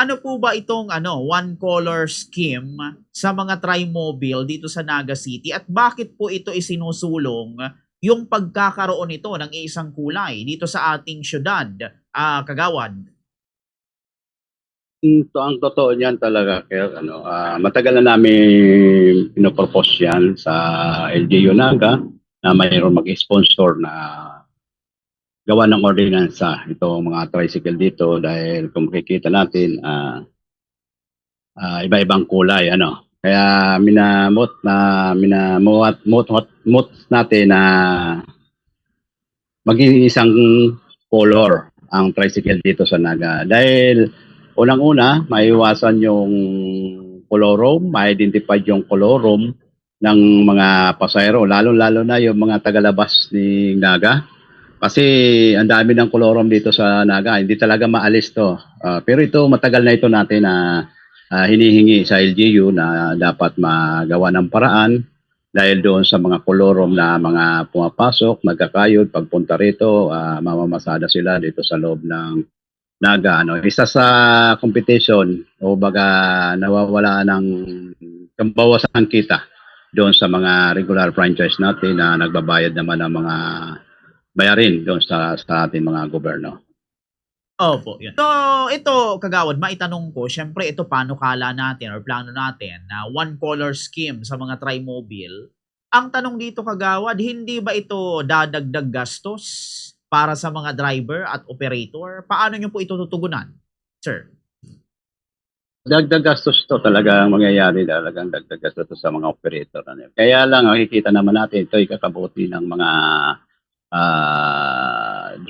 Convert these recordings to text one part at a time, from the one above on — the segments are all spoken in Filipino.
Ano po ba itong one color scheme sa mga Trimobile dito sa Naga City at bakit po ito isinusulong yung pagkakaroon nito ng isang kulay dito sa ating syudad, Kagawad? Ito ang totoo niyan talaga kaya matagal na namin pinopropose yan sa LGU Naga na mayroon mag-sponsor na gawa ng ordinansa itong mga tricycle dito dahil kung makikita natin iba-ibang kulay kaya minamot natin na maging isang color ang tricycle dito sa Naga dahil unang-una maiwasan yung colorum, ma-identify yung colorum ng mga pasahero lalo-lalo na yung mga tagalabas ni Naga. Kasi ang dami ng kolorom dito sa Naga, hindi talaga maalis to. Pero ito, matagal na ito natin na hinihingi sa LGU na dapat magawa ng paraan dahil doon sa mga kolorom na mga pumapasok, magkakayod, pagpunta rito, mamamasada sila dito sa loob ng Naga. Isa sa competition o baga nawawala ng kambawasan kita doon sa mga regular franchise natin na nagbabayad naman ng mga bayarin doon sa ating mga gobyerno. Opo, yun. So, ito, Kagawad, maitanong ko, syempre ito panukala natin or plano natin na one color scheme sa mga Trimobile. Ang tanong dito, Kagawad, hindi ba ito dadagdag gastos para sa mga driver at operator? Paano nyo po ito tutugunan, sir? Dagdag gastos to talaga ang mangyayari, talagang dagdag gastos to sa mga operator. Kaya lang, makikita naman natin ito ay kakabuti ng mga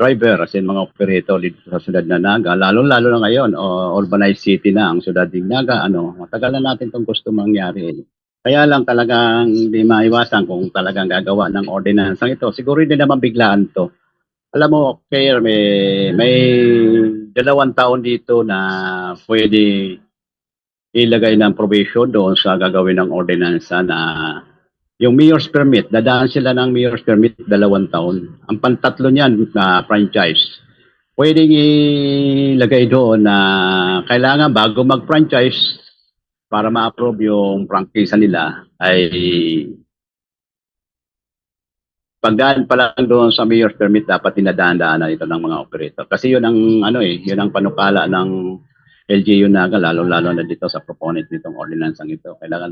driver as in mga operator dito sa siyudad na Naga, lalo-lalo na ngayon, urbanized city na ang siyudad ng Naga, matagal na natin itong gusto mangyari. Kaya lang talagang hindi maiwasan kung talagang gagawa ng ordinansang ito. Siguro hindi naman biglaan to. Alam mo, Kaya may 2 taon dito na pwede ilagay ng provision doon sa gagawin ng ordinansa na yung mayor's permit, dadaan sila ng mayor's permit 2 taon. Ang pantatlo niyan na franchise, pwedeng ilagay doon na kailangan bago mag-franchise para ma-approve yung franchise nila ay pagdaan pa lang doon sa mayor's permit dapat dinadaan-daanan ito ng mga operator. Kasi yun ang yun ang panukala ng LGU Naga, lalo-lalo na dito sa proponent nitong ordinansang ito. Kailangan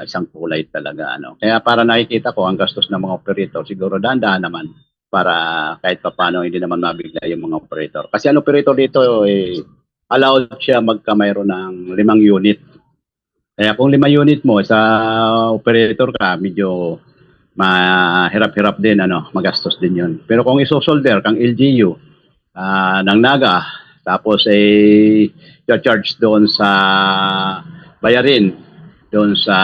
isang kulay talaga. Kaya para nakikita ko ang gastos ng mga operator, siguro dahan-dahan naman para kahit pa paano hindi naman mabigla yung mga operator. Kasi ang operator dito, allowed siya mayroon ng 5 unit. Kaya kung 5 unit mo sa operator ka, medyo mahirap-hirap din, magastos din yun. Pero kung isosolder kang LGU ng Naga, tapos charge doon sa bayarin doon sa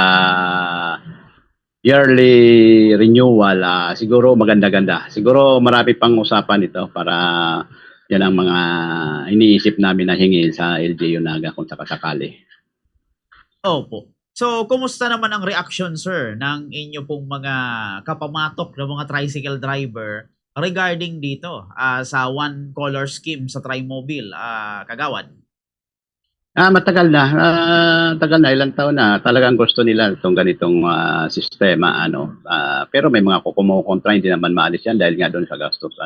yearly renewal, siguro maganda-ganda. Siguro marami pang usapan ito para yan ang mga iniisip namin na hingin sa LGU Naga kung sakasakali. Opo. So, kumusta naman ang reaction, sir, ng inyo pong mga kapamatok ng mga tricycle driver regarding dito sa one color scheme sa Trimobile, Kagawad? Matagal na. Tagal na, ilang taon na. Talagang gusto nila itong ganitong sistema. Pero may mga kumukontra, hindi naman maalis yan dahil nga doon sa gastos.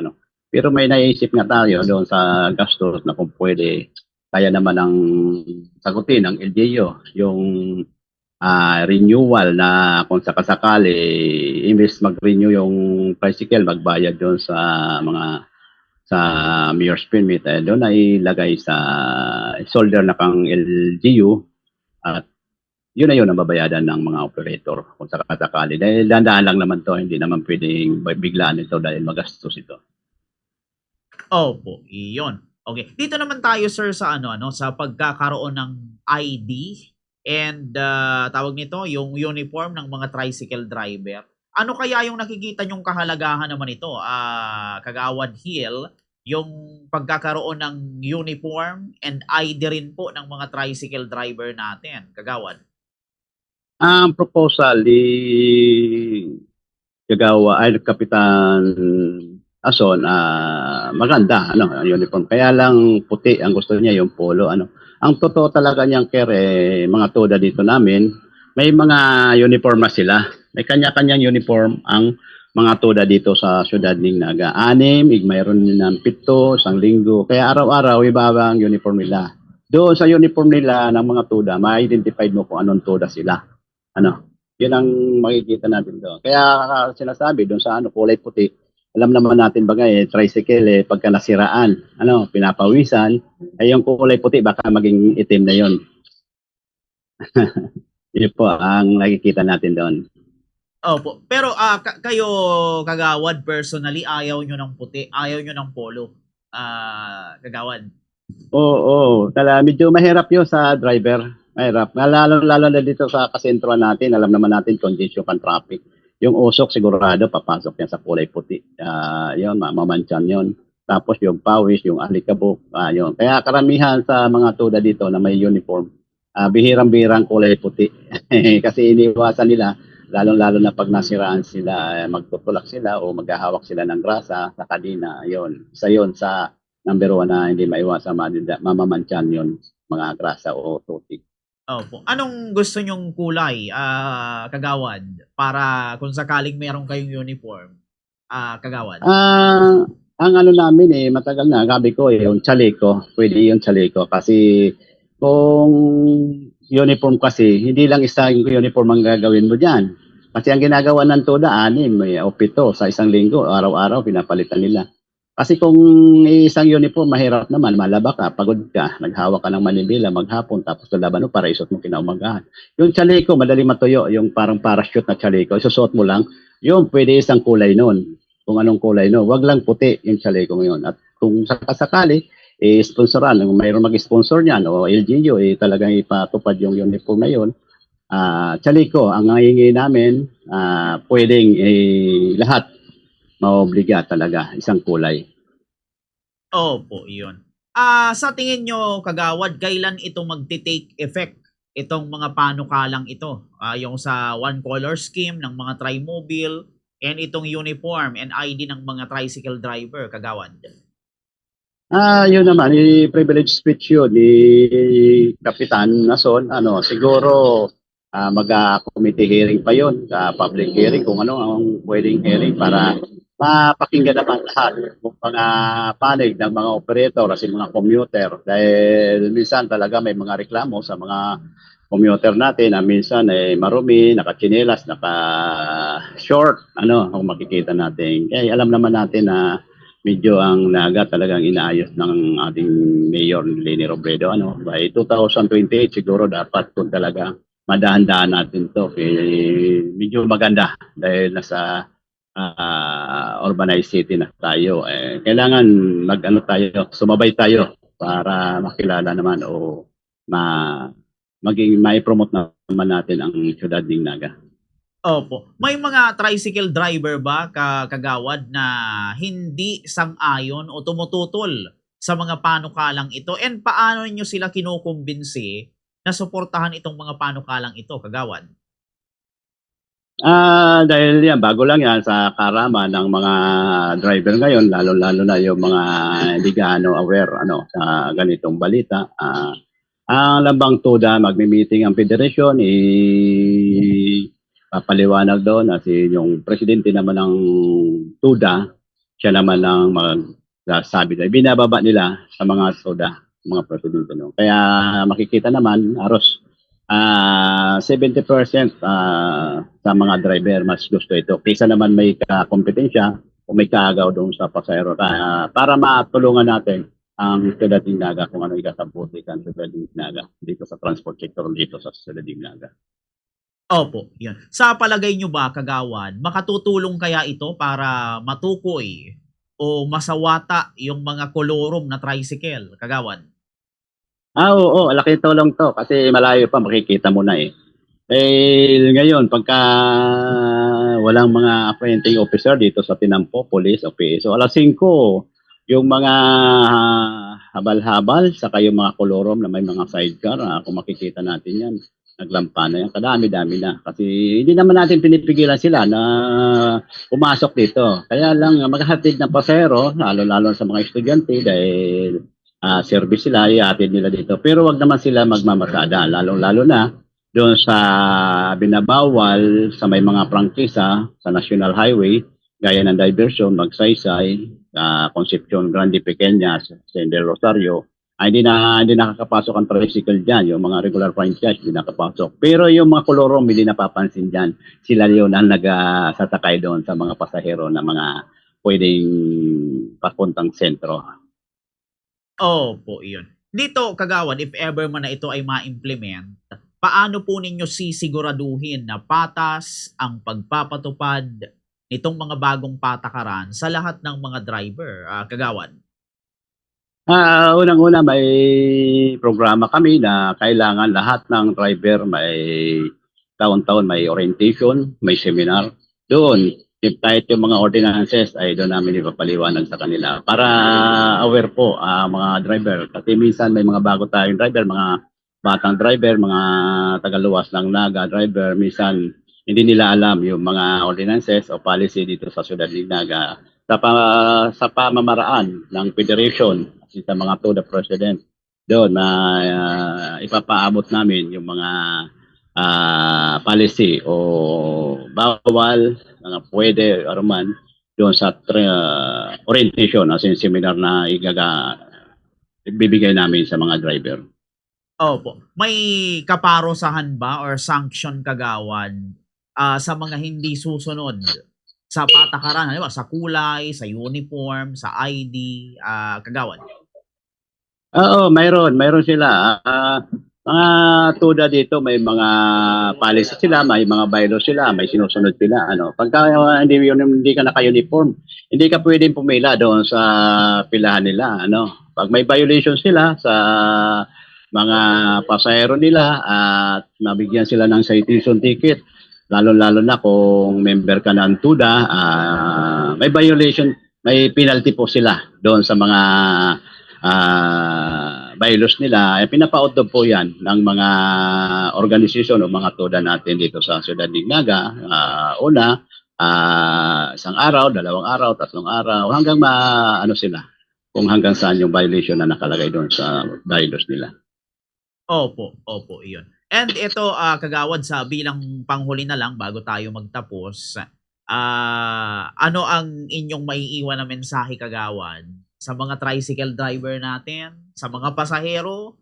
Pero may naisip nga tayo doon sa gastos na kung pwede, kaya naman ang sagutin ng LGU, yung renewal na kung sakasakali, imbes mag-renew yung tricycle, magbayad doon sa mayor's permit, doon ay ilagay sa solder na pang LGU at yun na yun ang babayadan ng mga operator kung sakasakali. Dahil dahan-dahan lang naman to, hindi naman pwedeng biglaan ito dahil magastos ito. Opo, iyon. Okay. Dito naman tayo, sir, sa sa pagkakaroon ng ID and tawag nito, yung uniform ng mga tricycle driver. Ano kaya yung nakikita nyong kahalagahan naman ito, Kagawad Hill, yung pagkakaroon ng uniform and ID rin po ng mga tricycle driver natin, Kagawad? Ang proposal ni Kapitan Ason, maganda, uniform. Kaya lang puti ang gusto niya, yung polo, Ang totoo talaga niyang mga TUDA dito namin, may mga uniforma sila. May kanya-kanyang uniform ang mga TUDA dito sa Syudad ng Naga. 6, mayroon din ng 7, isang linggo. Kaya araw-araw, iba ang uniform nila. Doon sa uniform nila ng mga TUDA, ma-identify mo kung anong TUDA sila. Ano? Yun ang makikita natin doon. Kaya sinasabi doon sa kulay puti, alam naman natin tricycle pagka nasiraan, pinapawisan, ay yung kulay puti baka maging itim na yon. Yun po ang nakikita natin doon. Opo. Pero kayo, Kagawad, personally, ayaw nyo ng puti, ayaw nyo ng polo. Kagawad. Oo. Medyo mahirap yun sa driver. Mahirap. Lalo na dito sa kasentro natin, alam naman natin congestion ng traffic. Yung usok sigurado papasok yan sa kulay puti. Yun, mamamansyan yun. Tapos yung pawis, yung alikabok, yun. Kaya karamihan sa mga TUDA dito na may uniform, bihirang-bihirang kulay puti. Kasi iniwasan nila, lalong-lalo na pag nasiraan sila, magtutulak sila o maghahawak sila ng grasa sa kadina. Yun. Isa yun sa number 1 na hindi maiwasan mamamansyan yun, mga grasa o tutik. Opo. Anong gusto nyong kulay, Kagawad? Para kung sakaling meron kayong uniform, Kagawad. Ang namin matagal na, gabi ko yung chaleco. Pwede yung chaleco kasi kung uniform kasi, hindi lang isang uniform ang gagawin mo dyan. Kasi ang ginagawa ng TUDA, 6 o 7 sa isang linggo, araw-araw pinapalitan nila. Kasi kung isang uniform, mahirap naman, malaba ka, pagod ka, naghawak ka ng manibela, maghapon, tapos lalaban mo para isuot mo kinaumagahan. Yung chaleco, madali matuyo, yung parang parachute na chaleco, isusuot mo lang, yung pwede isang kulay nun. Kung anong kulay nun. Wag lang puti yung chaleco ngayon. At kung sakasakali, sponsoran, mayroon mag-sponsor niyan, o LGU, talagang ipatupad yung uniform na yun. Chaleco, ang nangingi namin, pwedeng lahat maobliga talaga, isang kulay. Opo, yun. Sa tingin nyo, Kagawad, kailan ito magti-take effect? Itong mga panukalang ito, yung sa one color scheme ng mga Trimobile and itong uniform and ID ng mga tricycle driver, Kagawad. Yun naman, privilege speech yun ni Kapitan Nason. Siguro mag-committee hearing pa yun, public hearing, kung ano ang pwedeng hearing para mapakinggan naman lahat kung mga panig ng mga operator at mga commuter. Dahil minsan talaga may mga reklamo sa mga commuter natin na minsan marumi, nakachinelas, naka-short, kung makikita natin. Kaya alam naman natin na medyo ang Naga talagang inaayos ng ating Mayor Leni Robredo. By 2028 siguro dapat kung talaga madahan-dahan natin to. Medyo maganda dahil nasa urbanized city na tayo. Kailangan sumabay tayo para makilala naman o mai-promote naman natin ang syudad ng Naga. Opo. May mga tricycle driver ba, Kagawad, na hindi sang-ayon o tumututol sa mga panukalang ito? And paano niyo sila kinukumbinsi na suportahan itong mga panukalang ito, Kagawad? Dahil yan, bago lang yan sa karama ng mga driver ngayon, lalo-lalo na yung mga hindi gaano aware sa ganitong balita. Ang Lambang TUDA, magmi-meeting ang federation, papaliwanag doon at yung presidente naman ng TUDA, siya naman ang magsasabi na binababa nila sa mga TUDA, mga presidente. Kaya makikita naman, Aros, 70% sa mga driver mas gusto ito. Kaysa naman may kompetensya o may kaagaw doon sa pasahero. Para matulungan natin ang Syudad ng Naga kung ano ikasabuti kan Syudad ng Naga dito sa transport sector dito sa Syudad ng Naga. Opo, yan. Sa palagay nyo ba, Kagawad, makatutulong kaya ito para matukoy o masawata yung mga kolorom na tricycle, Kagawad? Oo, laki tulong to kasi malayo pa makikita mo na ngayon, pagka walang mga apprehending officer dito sa Tinampo, Police o PSO, alas 5, yung mga habal-habal, saka yung mga kolorom na may mga sidecar, kung makikita natin yan, naglampa na yan, kadami-dami na. Kasi hindi naman natin pinipigilan sila na pumasok dito. Kaya lang, maghahatid ng pasero, lalo-lalo sa mga estudyante dahil service sila, ihatid nila dito. Pero wag naman sila magmamasada, lalong-lalo na doon sa binabawal sa may mga prangkisa sa National Highway, gaya ng Diversion, Magsaysay, Concepcion Grande Pequeña, San Del Rosario, hindi nakakapasok ang tricycle diyan, yung mga regular franchise hindi nakapasok. Pero yung mga kolorom hindi napapansin diyan. Sila yun ang nagsasakay doon sa mga pasahero na mga pwedeng papuntang sentro. Opo, iyon. Dito, Kagawad, if ever man na ito ay ma-implement, paano po ninyo sisiguraduhin na patas ang pagpapatupad nitong mga bagong patakaran sa lahat ng mga driver, Kagawad? Unang-una may programa kami na kailangan lahat ng driver may taon-taon may orientation, may seminar. Doon, kahit yung mga ordinances ay doon namin ipapaliwanag sa kanila para aware po mga driver. Kasi minsan may mga bago tayong driver, mga batang driver, mga tagaluwas ng Naga driver, minsan hindi nila alam yung mga ordinances o policy dito sa Syudad ng Naga sa pamamaraan ng federation sa mga to the president doon na ipapaabot namin yung mga policy o bawal na pwede aruman doon sa orientation as in seminar na ibibigay namin sa mga driver. Opo. May kaparosahan ba or sanction, Kagawad, sa mga hindi susunod sa patakaran, halimbawa sa kulay, sa uniform, sa ID, Kagawad? Oo, mayroon sila. Mga tuda dito may mga policy sila, may mga bylaws sila, may sinusunod sila. Pagka hindi ka naka-uniform, hindi ka pwedeng pumila doon sa pilahan nila. Pag may violation sila sa mga pasahero nila at nabigyan sila ng citation ticket, lalo-lalo na kung member ka ng TUDA, may violation, may penalty po sila doon sa mga bylaws nila. Pinapa-outdoor po yan ng mga organisasyon o mga TUDA natin dito sa Syudad ng Naga. Una, isang araw, 2 araw, 3 araw, hanggang sila kung hanggang saan yung violation na nakalagay doon sa bylaws nila. Opo, iyon. And ito, Kagawad, sa bilang panghuli na lang bago tayo magtapos, ano ang inyong maiiwan na mensahe, Kagawad, sa mga tricycle driver natin, sa mga pasahero,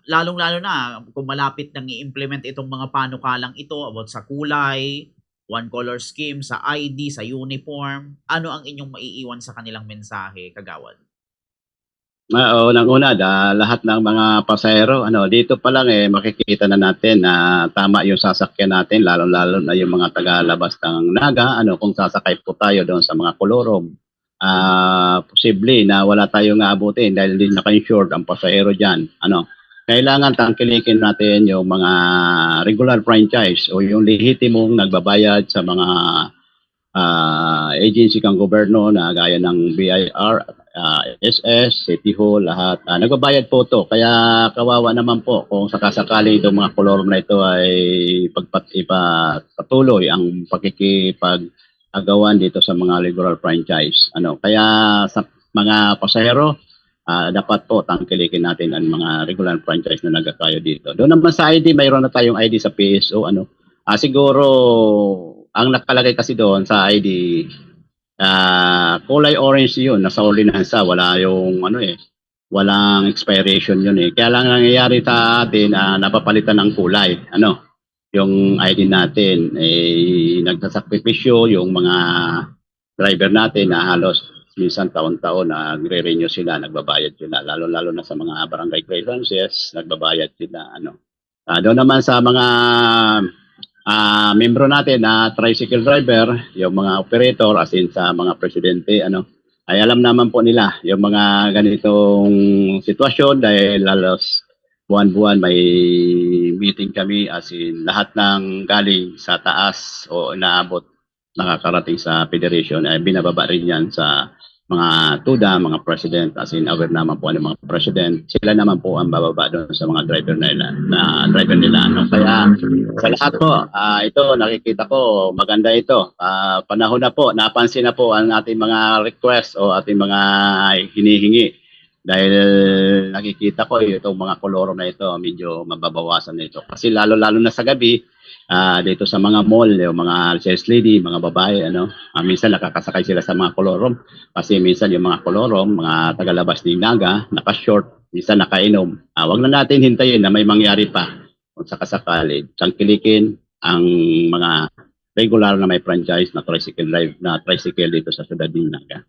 lalong-lalo na kung malapit nang i-implement itong mga panukalang ito about sa kulay, one color scheme, sa ID, sa uniform, ano ang inyong maiiwan sa kanilang mensahe, Kagawad? Unang-una, lahat ng mga pasahero, dito pa lang makikita na natin na tama yung sasakyan natin, lalo-lalo na yung mga taga-labas ng Naga, kung sasakay po tayo doon sa mga kolorom. Posible na wala tayong aabutin dahil hindi naka-insured ang pasahero dyan. Kailangan tangkilikin natin yung mga regular franchise o yung lehitimong nagbabayad sa mga agency kang gobyerno na gaya ng BIR, SS, City Hall, lahat. Nagbabayad po to. Kaya kawawa naman po kung sakasakali itong mga kolorom na ito ay ipatuloy ang pakikipag-agawan dito sa mga liberal franchise. Kaya sa mga pasahero, dapat po tangkilikin natin ang mga regular franchise na nagkakayo dito. Doon naman sa ID, mayroon na tayong ID sa PSO. Siguro, ang nakalagay kasi doon sa ID, kulay orange yun, nasa ordinansa, wala yung walang expiration yun Kaya lang nangyayari sa atin, napapalitan ng kulay, yung ID natin, nagsasakripisyo yung mga driver natin na halos minsan taon-taon nagre-renew sila, nagbabayad sila, lalo-lalo na sa mga barangay clearances, nagbabayad sila, doon naman sa mga membro natin na tricycle driver, yung mga operator, as in sa mga presidente, ay alam naman po nila yung mga ganitong sitwasyon dahil halos buwan-buwan may meeting kami as in lahat ng galing sa taas o inaabot nakakarating sa federation ay binababa rin yan sa mga TUDA, mga president, as in aware naman po ng mga president, sila naman po ang bababa doon sa mga driver nila. Kaya sa lahat po, ito nakikita ko maganda ito. Panahon na po, napansin na po ang ating mga request o ating mga hinihingi Dahil nakikita ko itong mga koloro na ito, medyo mababawasan na ito. Kasi lalo-lalo na sa gabi, dito sa mga mall, yung mga sales lady, mga babae, minsan nakakasakay sila sa mga kolorom. Kasi minsan yung mga kolorom, mga tagalabas ng naga, naka-short, minsan nakainom. Wag na natin hintayin na may mangyari pa kung sakasakali. Tangkilikin ang mga regular na may franchise na tricycle dito sa Sudad ng Naga.